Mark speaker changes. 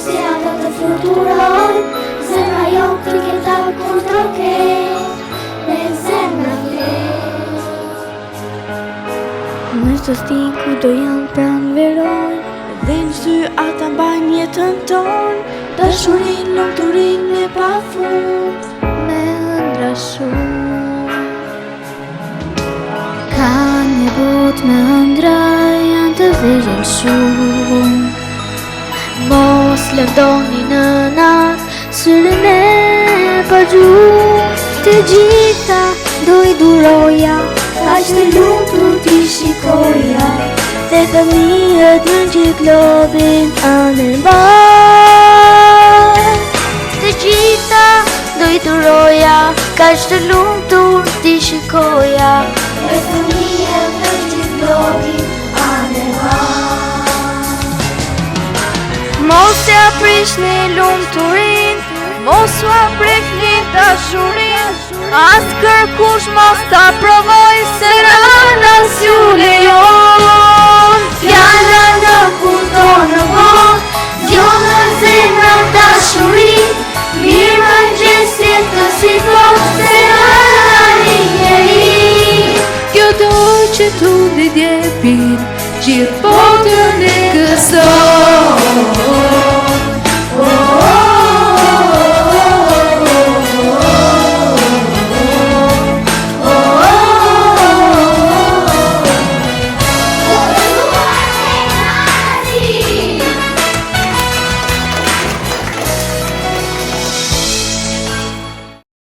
Speaker 1: si ata të fluturojnë, zemra jo ti këta kur të ketë, me zemra ketë.
Speaker 2: Në stin ku do janë pranë verojnë, dhe në sy ata mbajnë jetën tonë, dashurin, lumturin e pafund, me ëndra shumë. Ka një botë me ëndra, janë të vegjël shumë. Mos lëndoni në natë, syrin e pa gjumë, të gjitha do I duroja,
Speaker 1: Aq të lumtur ti shikoja,
Speaker 2: dhe fëmijët në gjithë globin anë mbaj. Të gjitha do I duroja, kaq të lumtur ti shikoja,
Speaker 1: dhe fëmijët në gjithë globin anë mbaj.
Speaker 2: Mos ja prishni lumturin, mos u aprekni dashurin, as kërkush mos ta provoj, se rana s'ju lejon.
Speaker 1: Fjala në kudo në botë,